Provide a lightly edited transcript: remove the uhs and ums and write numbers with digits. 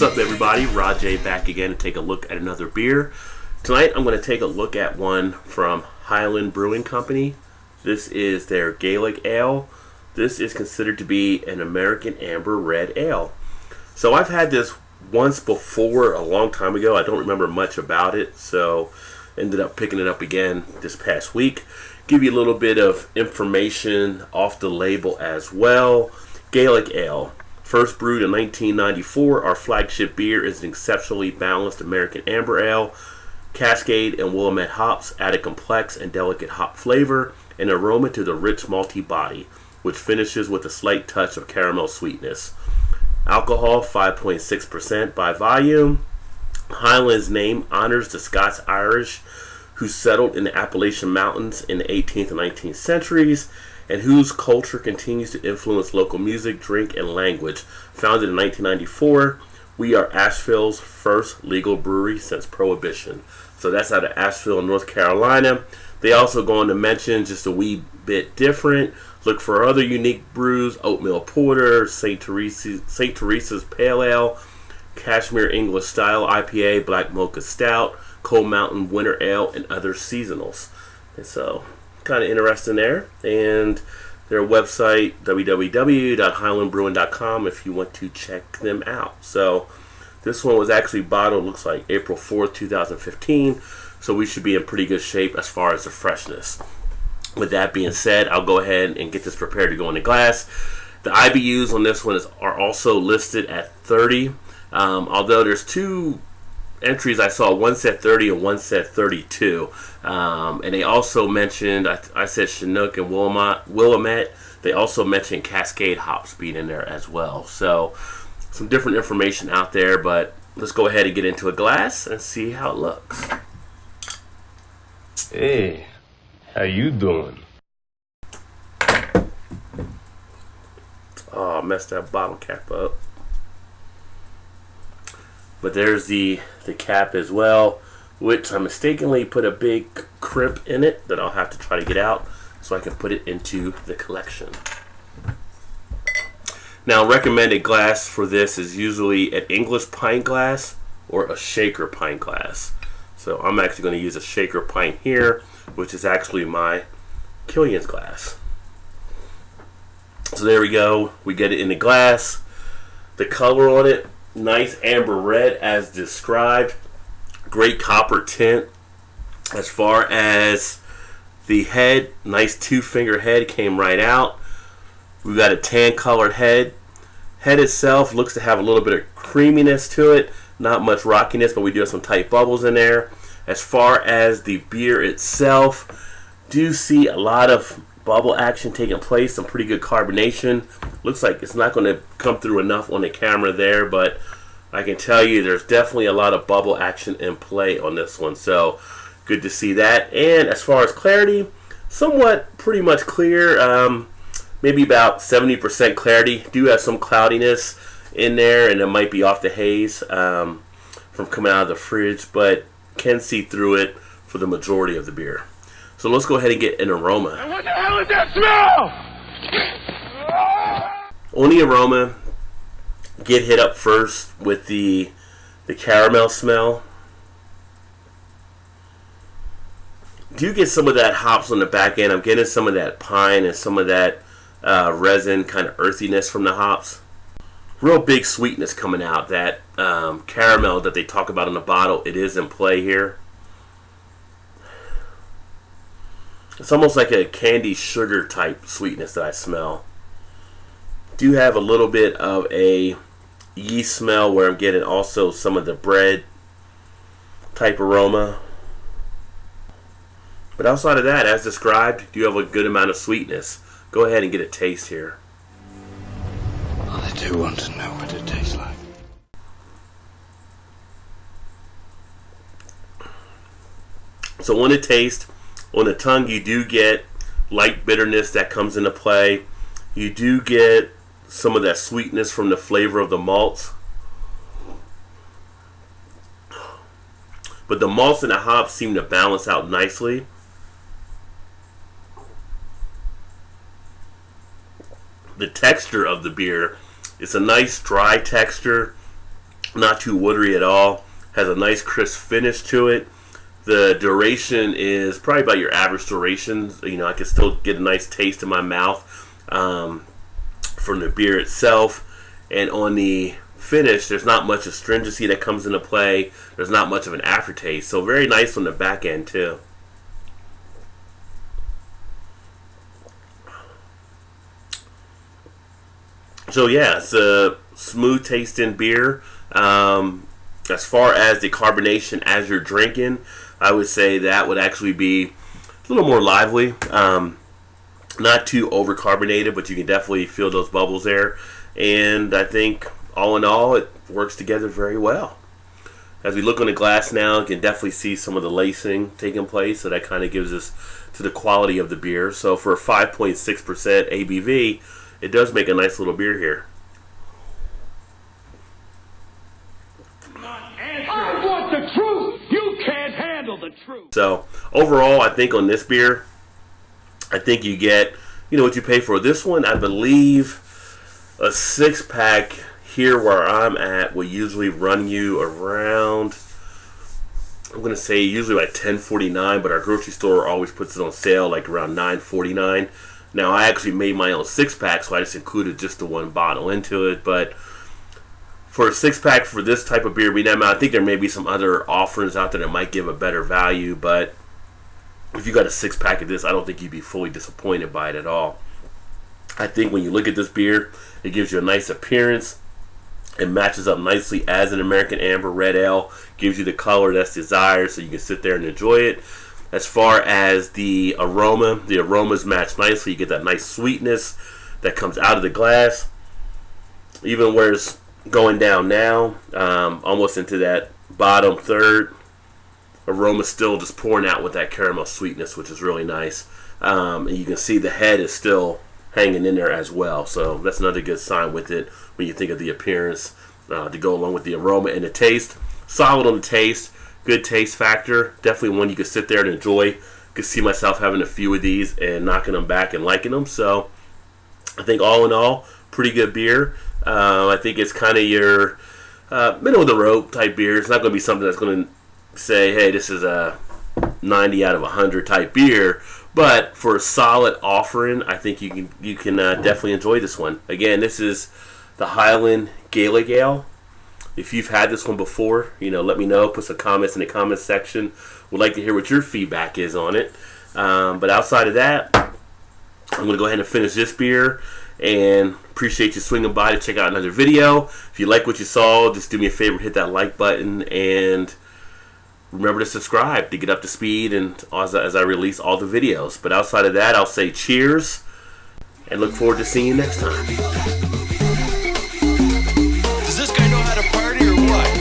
What's up, everybody? Rod J back again to take a look at another beer. Tonight I'm going to take a look at one from Highland Brewing Company. This is their Gaelic Ale. This is considered to be an American Amber Red Ale. So I've had this once before a long time ago. I don't remember much about it, so ended up picking it up again this past week. Give you a little bit of information off the label as well. Gaelic Ale. First brewed in 1994, our flagship beer is an exceptionally balanced American Amber Ale. Cascade and Willamette hops add a complex and delicate hop flavor and aroma to the rich malty body, which finishes with a slight touch of caramel sweetness. Alcohol 5.6% by volume. Highland's name honors the Scots-Irish who settled in the Appalachian Mountains in the 18th and 19th centuries, and whose culture continues to influence local music, drink, and language. Founded in 1994, we are Asheville's first legal brewery since Prohibition. So that's out of Asheville, North Carolina. They also go on to mention, just a wee bit different, look for other unique brews: Oatmeal Porter, St. Teresa's Pale Ale, Cashmere English Style IPA, Black Mocha Stout, Cold Mountain Winter Ale, and other seasonals. And so, kind of interesting there. And their website, www.highlandbrewing.com, if you want to check them out. So this one was actually bottled, looks like April 4th, 2015. So we should be in pretty good shape as far as the freshness. With that being said, I'll go ahead and get this prepared to go in the glass. The IBUs on this one are also listed at 30. Although there's two entries I saw, one said 30 and one said 32. And they also mentioned, I said Chinook and Willamette. They also mentioned Cascade hops being in there as well. So some different information out there, but let's go ahead and get into a glass and see how it looks. Hey, how you doing? Oh, I messed that bottle cap up. But there's the cap as well, which I mistakenly put a big crimp in it that I'll have to try to get out so I can put it into the collection. Now, recommended glass for this is usually an English pint glass or a shaker pint glass. So I'm actually going to use a shaker pint here, which is actually my Killian's glass. So there we go. We get it in the glass. The color on it, nice amber red as described. Great copper tint. As far as the head, nice two-finger head came right out. We've got a tan colored head. Head itself looks to have a little bit of creaminess to it. Not much rockiness, but we do have some tight bubbles in there. As far as the beer itself, do see a lot of bubble action taking place, some pretty good carbonation. Looks like it's not going to come through enough on the camera there, but I can tell you there's definitely a lot of bubble action in play on this one. So good to see that. And as far as clarity, somewhat pretty much clear, maybe about 70% clarity. Do have some cloudiness in there, and it might be off the haze from coming out of the fridge, but can see through it for the majority of the beer. So let's go ahead and get an aroma. And what the hell is that smell? On the aroma, get hit up first with the caramel smell. Do get some of that hops on the back end. I'm getting some of that pine and some of that resin kind of earthiness from the hops. Real big sweetness coming out. That caramel that they talk about in the bottle, it is in play here. It's almost like a candy sugar type sweetness that I smell. Do have a little bit of a yeast smell where I'm getting also some of the bread type aroma. But outside of that, as described, do have a good amount of sweetness. Go ahead and get a taste here. I do want to know what it tastes like. So on the taste, on the tongue, you do get light bitterness that comes into play. You do get some of that sweetness from the flavor of the malts. But the malts and the hops seem to balance out nicely. The texture of the beer, it's a nice dry texture. Not too watery at all. Has a nice crisp finish to it. The duration is probably about your average duration. You know, I can still get a nice taste in my mouth from the beer itself. And on the finish, there's not much astringency that comes into play. There's not much of an aftertaste. So very nice on the back end too. So yeah, it's a smooth tasting beer. As far as the carbonation as you're drinking, I would say that would actually be a little more lively. Not too overcarbonated, but you can definitely feel those bubbles there. And I think all in all, it works together very well. As we look on the glass now, you can definitely see some of the lacing taking place. So that kind of gives us to the quality of the beer. So for a 5.6% ABV, it does make a nice little beer here. I want the truth. You can't handle the truth. So overall, I think on this beer, I think you get, you know, what you pay for. This one, I believe, a 6-pack here where I'm at will usually run you around, I'm going to say usually like $10.49, but our grocery store always puts it on sale like around $9.49. Now, I actually made my own 6-pack, so I just included just the one bottle into it. But for a 6-pack for this type of beer, I think there may be some other offerings out there that might give a better value. But if you got a 6-pack of this, I don't think you'd be fully disappointed by it at all. I think when you look at this beer, it gives you a nice appearance. It matches up nicely as an American Amber Red Ale. Gives you the color that's desired, so you can sit there and enjoy it. As far as the aromas match nicely. You get that nice sweetness that comes out of the glass. Even where it's going down now, almost into that bottom third, aroma still just pouring out with that caramel sweetness, which is really nice. And you can see the head is still hanging in there as well. So that's another good sign with it when you think of the appearance to go along with the aroma and the taste. Solid on the taste. Good taste factor. Definitely one you can sit there and enjoy. Could see myself having a few of these and knocking them back and liking them. So I think all in all, pretty good beer. I think it's kind of your middle of the road type beer. It's not going to be something that's going to say, hey, this is a 90 out of 100 type beer. But for a solid offering, I think you can definitely enjoy this one. Again, this is the Highland Gaelic Ale. If you've had this one before, let me know. Put some comments in the comments section. Would like to hear what your feedback is on it. But outside of that, I'm going to go ahead and finish this beer. And appreciate you swinging by to check out another video. If you like what you saw, just do me a favor, hit that like button. And remember to subscribe to get up to speed and as I release all the videos. But outside of that, I'll say cheers. And look forward to seeing you next time. Does this guy know how to party or what?